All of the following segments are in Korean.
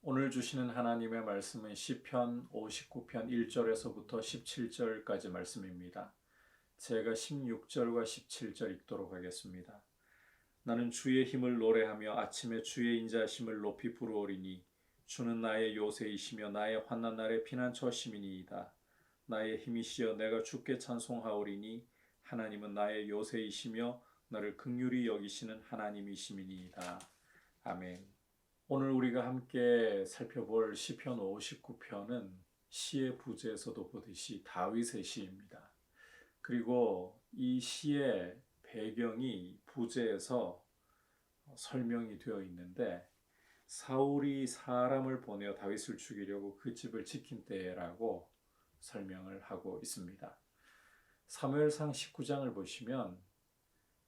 오늘 주시는 하나님의 말씀은 시편 59편 1절에서부터 17절까지 말씀입니다. 제가 16절과 17절 읽도록 하겠습니다. 나는 주의 힘을 노래하며 아침에 주의 인자하심을 높이 부르오리니 주는 나의 요새이시며 나의 환난 날의 피난처심이니이다. 나의 힘이시여 내가 주께 찬송하오리니 하나님은 나의 요새이시며 나를 긍휼히 여기시는 하나님이시니이다. 아멘. 오늘 우리가 함께 살펴볼 시편 59편은 시의 부제에서도 보듯이 다윗의 시입니다. 그리고 이 시의 배경이 부제에서 설명이 되어 있는데 사울이 사람을 보내어 다윗을 죽이려고 그 집을 지킨 때라고 설명을 하고 있습니다. 사무엘상 19장을 보시면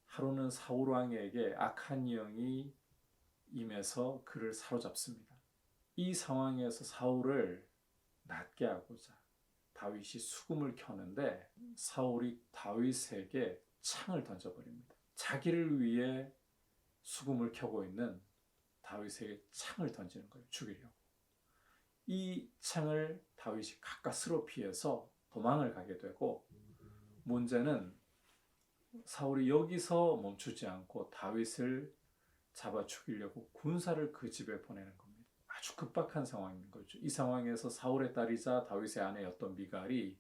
하루는 사울 왕에게 악한 영이 임해서 그를 사로잡습니다. 이 상황에서 사울을 낫게 하고자 다윗이 수금을 켜는데 사울이 다윗에게 창을 던져버립니다. 자기를 위해 수금을 켜고 있는 다윗에게 창을 던지는 거예요. 죽이려고. 이 창을 다윗이 가까스로 피해서 도망을 가게 되고, 문제는 사울이 여기서 멈추지 않고 다윗을 잡아 죽이려고 군사를 그 집에 보내는 겁니다. 아주 급박한 상황인 거죠. 이 상황에서 사울의 딸이자 다윗의 아내였던 미갈이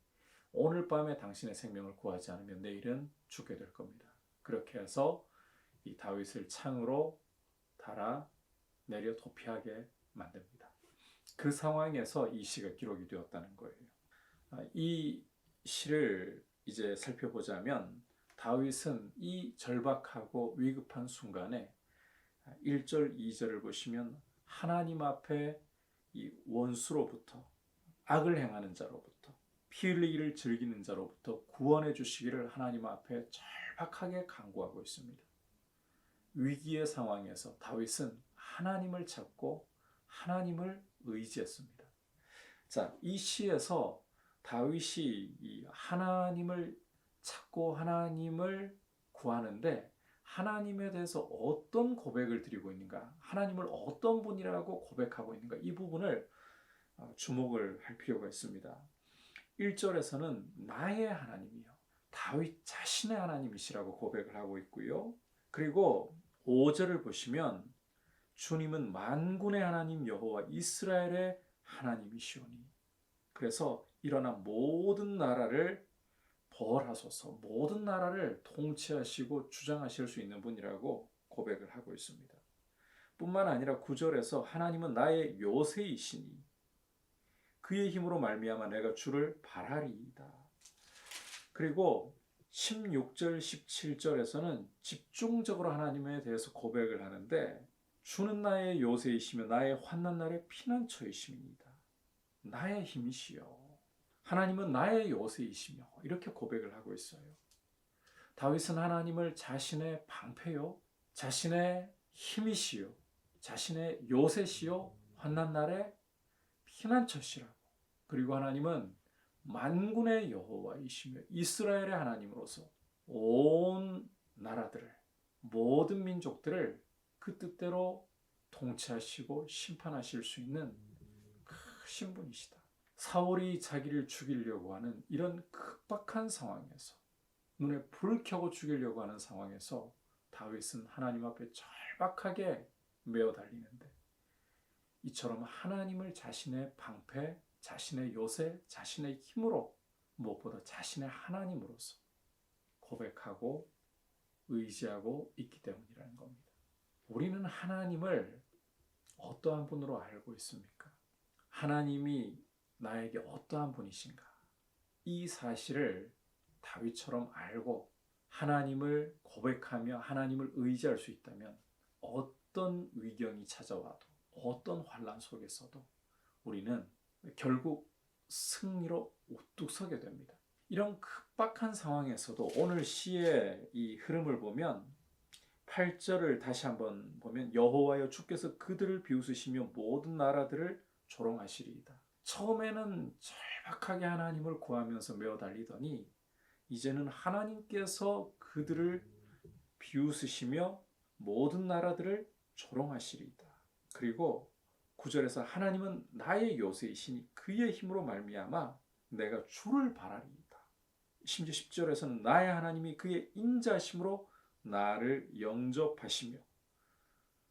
오늘 밤에 당신의 생명을 구하지 않으면 내일은 죽게 될 겁니다. 그렇게 해서 이 다윗을 창으로 달아 내려 도피하게 만듭니다. 그 상황에서 이 시가 기록이 되었다는 거예요. 이 시를 이제 살펴보자면 다윗은 이 절박하고 위급한 순간에 1절, 2절을 보시면 하나님 앞에 이 원수로부터, 악을 행하는 자로부터, 피 흘리기를 즐기는 자로부터 구원해 주시기를 하나님 앞에 절박하게 간구하고 있습니다. 위기의 상황에서 다윗은 하나님을 찾고 하나님을 의지했습니다. 자, 이 시에서 다윗이 이 하나님을 찾고 하나님을 구하는데 하나님에 대해서 어떤 고백을 드리고 있는가, 하나님을 어떤 분이라고 고백하고 있는가, 이 부분을 주목을 할 필요가 있습니다. 1절에서는 나의 하나님이요, 다윗 자신의 하나님이시라고 고백을 하고 있고요. 그리고 5절을 보시면 주님은 만군의 하나님 여호와 이스라엘의 하나님이시오니, 그래서 일어나 모든 나라를 벌하소서, 모든 나라를 통치하시고 주장하실 수 있는 분이라고 고백을 하고 있습니다. 뿐만 아니라 9절에서 하나님은 나의 요새이시니 그의 힘으로 말미암아 내가 주를 바라리이다. 그리고 16절, 17절에서는 집중적으로 하나님에 대해서 고백을 하는데 주는 나의 요새이시며 나의 환난 날의 피난처이심이니이다. 나의 힘이시여, 하나님은 나의 요새이시며, 이렇게 고백을 하고 있어요. 다윗은 하나님을 자신의 방패요, 자신의 힘이시요, 자신의 요새시요, 환난 날의 피난처시라고. 그리고 하나님은 만군의 여호와이시며 이스라엘의 하나님으로서 온 나라들을, 모든 민족들을 그 뜻대로 통치하시고 심판하실 수 있는 크신 분이시다. 사울이 자기를 죽이려고 하는 이런 급박한 상황에서, 눈에 불을 켜고 죽이려고 하는 상황에서 다윗은 하나님 앞에 절박하게 메어 달리는데, 이처럼 하나님을 자신의 방패, 자신의 요새, 자신의 힘으로, 무엇보다 자신의 하나님으로서 고백하고 의지하고 있기 때문이라는 겁니다. 우리는 하나님을 어떠한 분으로 알고 있습니까? 하나님이 나에게 어떠한 분이신가? 이 사실을 다윗처럼 알고 하나님을 고백하며 하나님을 의지할 수 있다면 어떤 위경이 찾아와도, 어떤 환난 속에서도 우리는 결국 승리로 우뚝 서게 됩니다. 이런 급박한 상황에서도 오늘 시의 이 흐름을 보면 8절을 다시 한번 보면 여호와여 주께서 그들을 비웃으시며 모든 나라들을 조롱하시리이다. 처음에는 절박하게 하나님을 구하면서 메어 달리더니 이제는 하나님께서 그들을 비웃으시며 모든 나라들을 조롱하시리이다. 그리고 9절에서 하나님은 나의 요새이시니 그의 힘으로 말미암아 내가 주를 바라리이다. 심지어 10절에서는 나의 하나님이 그의 인자심으로 나를 영접하시며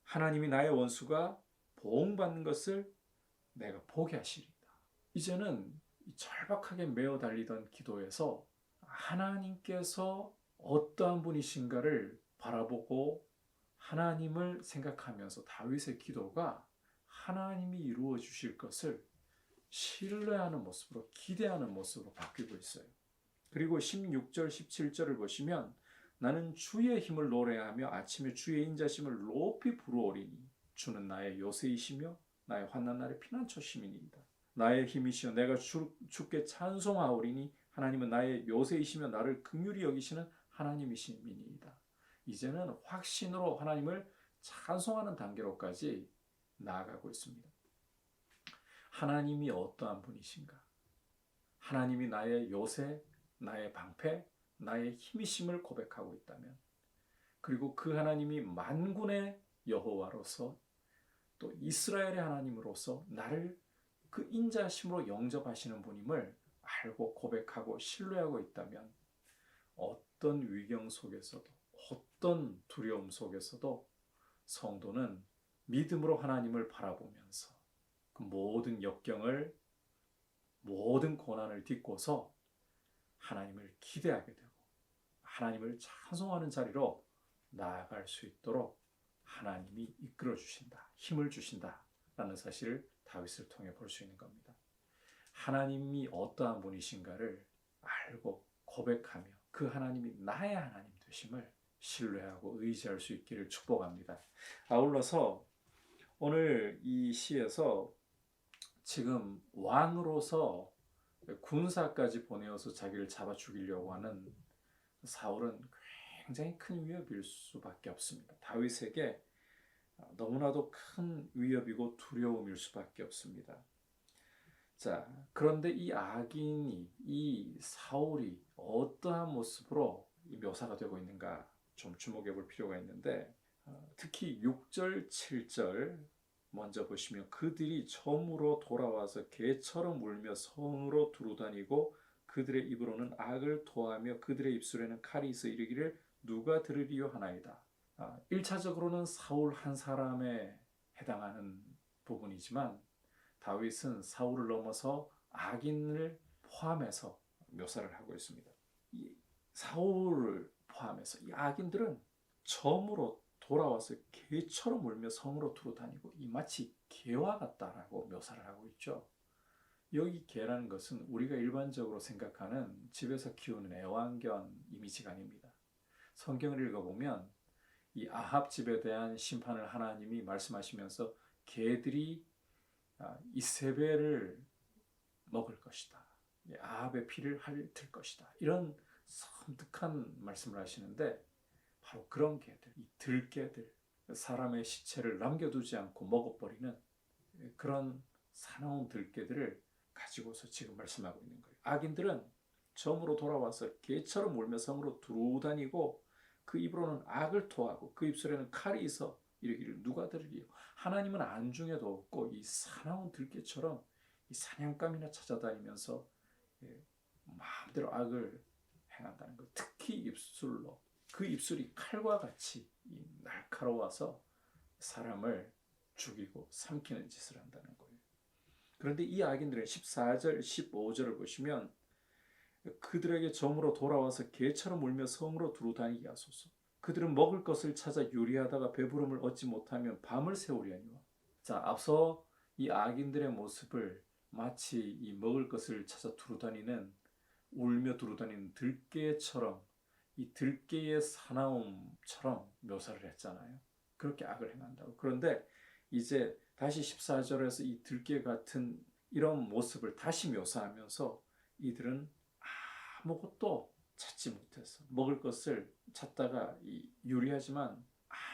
하나님이 나의 원수가 보응받는 것을 내가 보게 하시리이다. 이제는 절박하게 메어 달리던 기도에서 하나님께서 어떠한 분이신가를 바라보고 하나님을 생각하면서 다윗의 기도가 하나님이 이루어 주실 것을 신뢰하는 모습으로, 기대하는 모습으로 바뀌고 있어요. 그리고 16절, 17절을 보시면 나는 주의 힘을 노래하며 아침에 주의 인자심을 높이 부르오리니 주는 나의 요새이시며 나의 환난 날의 피난처심이니이다. 나의 힘이시여 내가 주께 찬송하오리니 하나님은 나의 요새이시며 나를 긍휼히 여기시는 하나님이시니이다. 이제는 확신으로 하나님을 찬송하는 단계로까지 나아가고 있습니다. 하나님이 어떠한 분이신가? 하나님이 나의 요새, 나의 방패, 나의 힘이심을 고백하고 있다면, 그리고 그 하나님이 만군의 여호와로서 또 이스라엘의 하나님으로서 나를 그 인자심으로 영접하시는 분임을 알고 고백하고 신뢰하고 있다면 어떤 위경 속에서도 어떤 두려움 속에서도 성도는 믿음으로 하나님을 바라보면서 그 모든 역경을 모든 고난을 딛고서 하나님을 기대하게 되고 하나님을 찬송하는 자리로 나아갈 수 있도록 하나님이 이끌어 주신다, 힘을 주신다 라는 사실을 다윗을 통해 볼 수 있는 겁니다. 하나님이 어떠한 분이신가를 알고 고백하며 그 하나님이 나의 하나님 되심을 신뢰하고 의지할 수 있기를 축복합니다. 아울러서 오늘 이 시에서 지금 왕으로서 군사까지 보내어서 자기를 잡아 죽이려고 하는 사울은 굉장히 큰 위협일 수밖에 없습니다. 다윗에게 너무나도 큰 위협이고 두려움일 수밖에 없습니다. 자, 그런데 이 악인이, 이 사울이 어떠한 모습으로 묘사가 되고 있는가 좀 주목해 볼 필요가 있는데, 특히 6절, 7절 먼저 보시면 그들이 처음으로 돌아와서 개처럼 울며 성으로 두루다니고 그들의 입으로는 악을 토하며 그들의 입술에는 칼이 있어 이르기를 누가 들으리요 하나이다. 1차적으로는 사울 한 사람에 해당하는 부분이지만 다윗은 사울을 넘어서 악인을 포함해서 묘사를 하고 있습니다. 이 사울을 포함해서 이 악인들은 처음으로 돌아와서 개처럼 울며 성으로 두루다니고 이 마치 개와 같다라고 묘사를 하고 있죠. 여기 개라는 것은 우리가 일반적으로 생각하는 집에서 키우는 애완견 이미지가 아닙니다. 성경을 읽어보면 이 아합 집에 대한 심판을 하나님이 말씀하시면서 개들이 이세벨을 먹을 것이다. 아합의 피를 핥을 것이다. 이런 섬뜩한 말씀을 하시는데 바로 그런 개들, 이 들개들, 사람의 시체를 남겨두지 않고 먹어버리는 그런 사나운 들개들을 가지고서 지금 말씀하고 있는 거예요. 악인들은 처음으로 돌아와서 개처럼 울며 성으로 두루다니고 그 입으로는 악을 토하고 그 입술에는 칼이 있어 이르기를 누가 들으리요. 하나님은 안중에도 없고 이 사나운 들개처럼 이 사냥감이나 찾아다니면서 마음대로 악을 행한다는 것. 특히 입술로 그 입술이 칼과 같이 날카로워서 사람을 죽이고 삼키는 짓을 한다는 거예요. 그런데 이 악인들은 14절, 15절을 보시면 그들에게 점으로 돌아와서 개처럼 울며 성으로 두루다니게 하소서. 그들은 먹을 것을 찾아 요리하다가 배부름을 얻지 못하면 밤을 새우려니와. 자, 앞서 이 악인들의 모습을 마치 이 먹을 것을 찾아 두루다니는 울며 두루다니는 들개처럼 이 들개의 사나움처럼 묘사를 했잖아요. 그렇게 악을 행한다고. 그런데 이제 다시 14절에서 이 들개 같은 이런 모습을 다시 묘사하면서 이들은 아무것도 찾지 못해서 먹을 것을 찾다가 유리하지만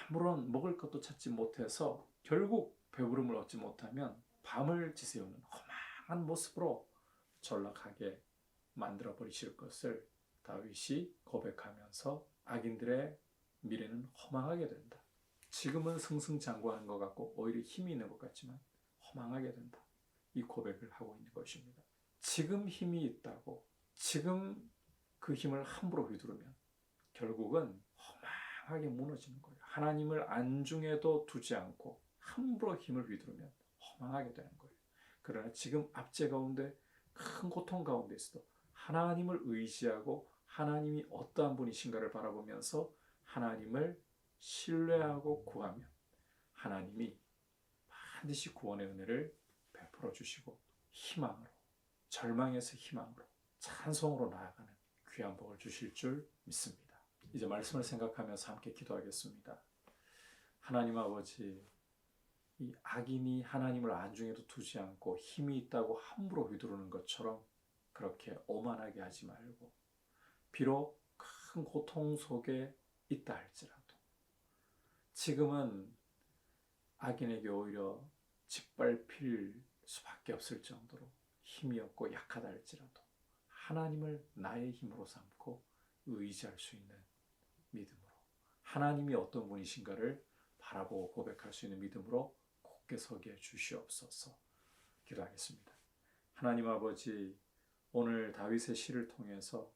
아무런 먹을 것도 찾지 못해서 결국 배부름을 얻지 못하면 밤을 지새우는 험한 모습으로 전락하게 만들어 버리실 것을 다윗이 고백하면서 악인들의 미래는 허망하게 된다. 지금은 승승장구하는 것 같고 오히려 힘이 있는 것 같지만 허망하게 된다. 이 고백을 하고 있는 것입니다. 지금 힘이 있다고 지금 그 힘을 함부로 휘두르면 결국은 허망하게 무너지는 거예요. 하나님을 안중에도 두지 않고 함부로 힘을 휘두르면 허망하게 되는 거예요. 그러나 지금 압제 가운데 큰 고통 가운데 있어도 하나님을 의지하고 하나님이 어떠한 분이신가를 바라보면서 하나님을 신뢰하고 구하면 하나님이 반드시 구원의 은혜를 베풀어 주시고 희망으로, 절망에서 희망으로, 찬송으로 나아가는 귀한 복을 주실 줄 믿습니다. 이제 말씀을 생각하면서 함께 기도하겠습니다. 하나님 아버지, 이 악인이 하나님을 안중에도 두지 않고 힘이 있다고 함부로 휘두르는 것처럼 그렇게 오만하게 하지 말고, 비록 큰 고통 속에 있다 할지라도 지금은 악인에게 오히려 짓밟힐 수밖에 없을 정도로 힘이 없고 약하다 할지라도 하나님을 나의 힘으로 삼고 의지할 수 있는 믿음으로, 하나님이 어떤 분이신가를 바라보고 고백할 수 있는 믿음으로 굳게 서게 해 주시옵소서. 기도하겠습니다. 하나님 아버지, 오늘 다윗의 시를 통해서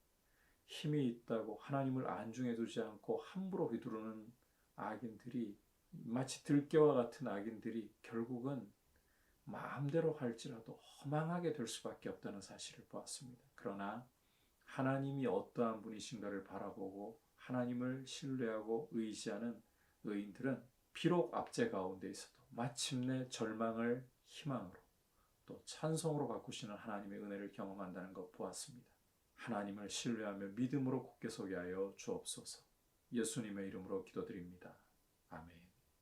힘이 있다고 하나님을 안중에 두지 않고 함부로 휘두르는 악인들이, 마치 들깨와 같은 악인들이 결국은 마음대로 할지라도 허망하게 될 수밖에 없다는 사실을 보았습니다. 그러나 하나님이 어떠한 분이신가를 바라보고 하나님을 신뢰하고 의지하는 의인들은 비록 압제 가운데 있어도 마침내 절망을 희망으로 또 찬송으로 바꾸시는 하나님의 은혜를 경험한다는 것 보았습니다. 하나님을 신뢰하며 믿음으로 굳게 서게 하여 주옵소서. 예수님의 이름으로 기도드립니다.